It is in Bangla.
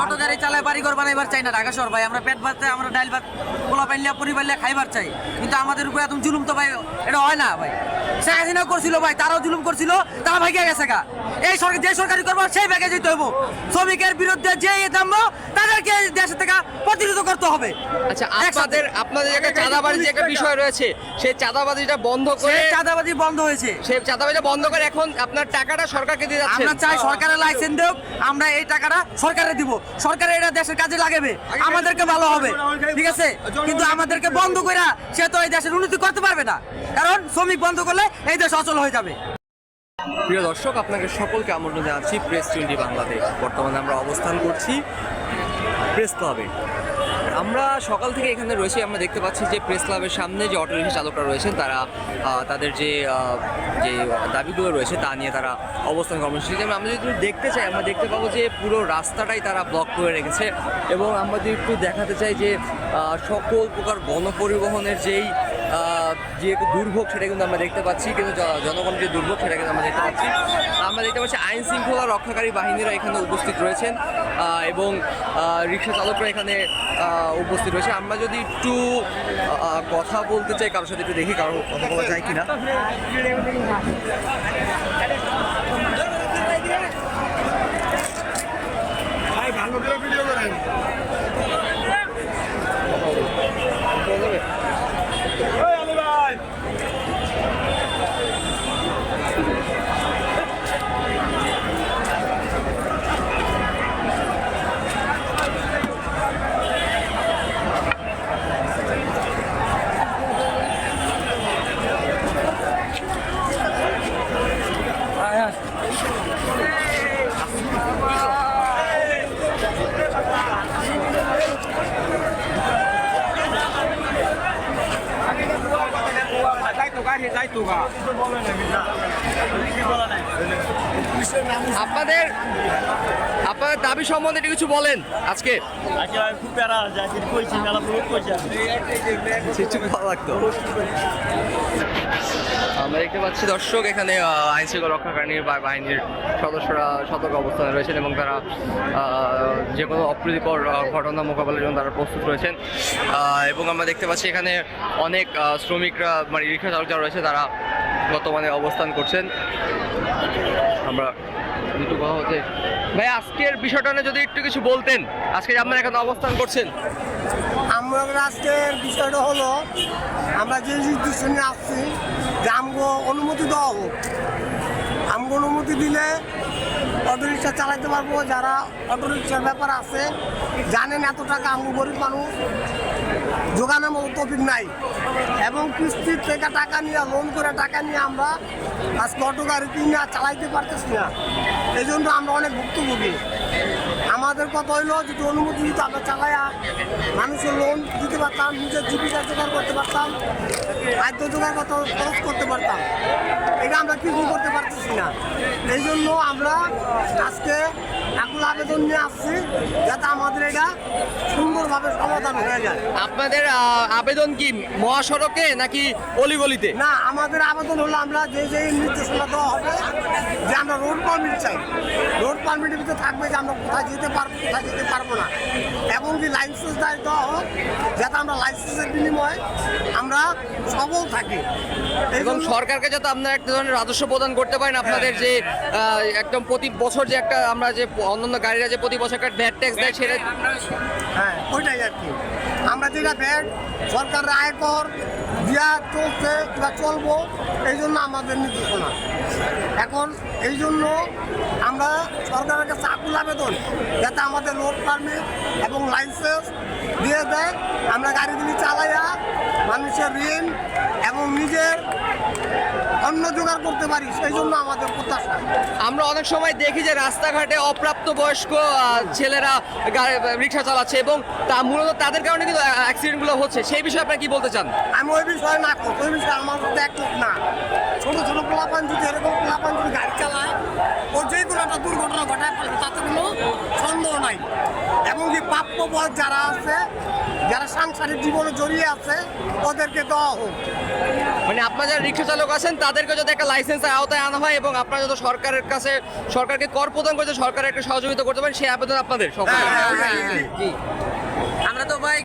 ছোট গাড়ি চালায় বাড়িঘর বানাইবার চাই না ঢাকা শহর ভাই। আমরা পেট ভাত চাই, আমরা ডাইল ভাত পোলা পাইলে পরি পাইলে খাইবার চাই, কিন্তু আমাদের উপরে একদম জুলুম তো ভাই এটা হয় না ভাই। শেখ হাসিনাও করছিল ভাই, তারাও জুলুম করছিল, তারা ভাইকে গেছে গা। এই সরকার যে সরকারি করবো সেই ভাগে যেতে হইব। শ্রমিকের বিরুদ্ধে যে নামবো তাদেরকে দেশের থেকে প্রতিরোধ করতে হবে। আচ্ছা, আপনাদের একটা চাঁদাবাজি যে একটা বিষয় রয়েছে, সেই চাঁদাবাজিটা বন্ধ করে, চাঁদাবাজি বন্ধ হয়েছে, সেই চাঁদাবাজিটা বন্ধ করে এখন আপনার টাকাটা সরকারকে দিয়ে যাচ্ছে। আমরা চাই সরকারের লাইসেন্স দেব, আমরা এই টাকাটা সরকারে দিব, সরকারে এটা দেশের কাজে লাগাবে, আমাদেরকে ভালো হবে, ঠিক আছে। কিন্তু আমাদেরকে বন্ধ করে সে তো এই দেশের উন্নতি করতে পারবে না, কারণ শ্রমিক বন্ধ করলে এই দেশ অচল হয়ে যাবে। প্রিয় দর্শক, আপনাকে সকলকে আমন্ত্রণ জানাচ্ছি প্রেস 20 বাংলাতে। বর্তমানে আমরা অবস্থান করছি প্রেস ক্লাবে। আমরা সকাল থেকে এখানে রয়েছি। আমরা দেখতে পাচ্ছি যে প্রেস ক্লাবের সামনে যে অটোরিকশা চালকরা রয়েছেন তারা তাদের যে দাবিগুলো রয়েছে তা নিয়ে তারা অবস্থান কর্মসূচি। যেমন আমরা যদি দেখতে চাই, আমরা দেখতে পাবো যে পুরো রাস্তাটাই তারা ব্লক করে রেখেছে। এবং আমরা যদি একটু দেখাতে চাই যে সকল প্রকার গণপরিবহনের যে দুর্ভোগ সেটা কিন্তু আমরা দেখতে পাচ্ছি, কিন্তু জনগণের যে দুর্ভোগ সেটা কিন্তু আমরা দেখতে পাচ্ছি। আমরা দেখতে পাচ্ছি আইন শৃঙ্খলা রক্ষাকারী বাহিনীরা এখানে উপস্থিত রয়েছেন এবং রিক্সা চালকরা এখানে উপস্থিত রয়েছে। আমরা যদি একটু কথা বলতে চাই কারোর সাথে, একটু দেখি কারোর কথা বলা যায় কিনা। ভিডিও করেন। আপনাদের দাবি সম্বন্ধে কিছু বলেন আজকে। আমরা দেখতে পাচ্ছি দর্শক এখানে আইন শৃঙ্খলা রক্ষাকারী বাহিনীর সদস্যরা সতর্ক অবস্থানে রয়েছেন এবং তারা যে কোনো অপ্রীতিকর ঘটনা মোকাবেলার জন্য তারা প্রস্তুত রয়েছেন। এবং আমরা দেখতে পাচ্ছি এখানে অনেক শ্রমিকরা মানে রিক্সা চালক যারা রয়েছে তারা বর্তমানে অবস্থান করছেন। আমরা একটু কথা হচ্ছে ভাই, আজকের বিষয়টা নিয়ে যদি একটু কিছু বলতেন, আজকে আপনারা এখানে অবস্থান করছেন। আমরা আজকের বিষয়টা হলো আমরা যে উদ্দেশ্য নিয়ে আসছি যে আমগো অনুমতি দেওয়া হোক। আমগো অনুমতি দিলে অটোরিক্সা চালাইতে পারবো। যারা অটোরিক্সার ব্যাপার আছে জানেন এত টাকা আমগো গরিব মানুষ যোগানোর মতো টপিক নাই, এবং কিস্তির থেকে টাকা নিয়ে লোন করে টাকা নিয়ে আমরা আজকে অটো গাড়ি কিনে চালাইতে পারতেছি না। এই জন্য আমরা অনেক ভুক্তভোগী। আমাদের কথা হইলো যদি অনুমতি দিতে আমরা চালাইয়া মানুষের লোন দিতে পারতাম, নিজের জীবিকা জোগাড় করতে পারতাম, খাদ্য জোগাড় খরচ করতে পারতাম। এটা আমরা কিছু করতে পারতেছি না। এই জন্য আমরা আজকে এখন আবেদন নিয়ে আসছি যাতে আমাদের এটা সুন্দরভাবে সমাধান হয়ে যায়। আপনাদের আবেদন কি মহাসড়কে নাকি অলিগলিতে? না, আমাদের আবেদন হলো আমরা যে নির্দেশনা দেওয়া হবে যে আমরা রোড পারমিট চাই। রোড পারমিটের ভিতরে থাকবে যে আমরা কোথায় যেতে পারবো কোথায় যেতে পারবো না, এবং যে লাইসেন্স দেওয়া হোক যাতে আমরা লাইসেন্সের বিনিময়ে আমরা সবল থাকি। এবং সরকারকে যাতে আপনারা একটা ধরনের রাজস্ব প্রদান করতে পারেন। আপনাদের যে একদম প্রতি বছর যে একটা আমরা যে অন্যান্য গাড়িরা যে প্রতি বছর একটা ভ্যাট ট্যাক্স দেয় সেটা, হ্যাঁ ওইটাই আর কি। আমরা যেটা ভ্যাট সরকারের আয়কর দিয়া চলছে কিংবা চলবো, এই জন্য আমাদের নির্দেশনা। এখন এই জন্য আমরা সরকারের কাছে আকুল আবেদন যাতে আমাদের রোড পারমিট এবং লাইসেন্স দিয়ে দেয়, আমরা গাড়িগুলি চালাইয়া মানুষের ঋণ এবং নিজের অন্য জোগাড় করতে পারি, সেই জন্য আমাদের প্রত্যাশা। আমরা অনেক সময় দেখি যে রাস্তাঘাটে অপ্রাপ্ত বয়স্ক ছেলেরা রিক্সা চালাচ্ছে এবং তা মূলত তাদের কারণে কিন্তু অ্যাক্সিডেন্টগুলো হচ্ছে। সেই বিষয়ে আপনারা কি বলতে চান? আমি ওই বিষয়ে না করি, ওই বিষয়ে আমার মধ্যে একমত না। ছোটো ছোটো পোলাপান যদি এরকম পোলাপান যদি গাড়ি চালায়, ও যে কোনো একটা দুর্ঘটনা ঘটায় ফেলবে তাতে কোনো সন্দেহ নাই। এমনকি প্রাপ্য পদ যারা আছে, যারা সাংসারিক জীবনে জড়িয়ে আছে, ওদেরকে দেওয়া হোক। মানে আপনারা যারা রিক্সা চালক আছেন তাদেরকে যদি একটা লাইসেন্সের আওতায় আনা হয় এবং আপনারা যদি সরকারের কাছে সরকারকে কর প্রদান করতে সরকারের একটা সহযোগিতা করতে পারেন সেই আবেদন আপনাদের সকলের। হ্যাঁ, হ্যাঁ, হ্যাঁ, হ্যাঁ। জি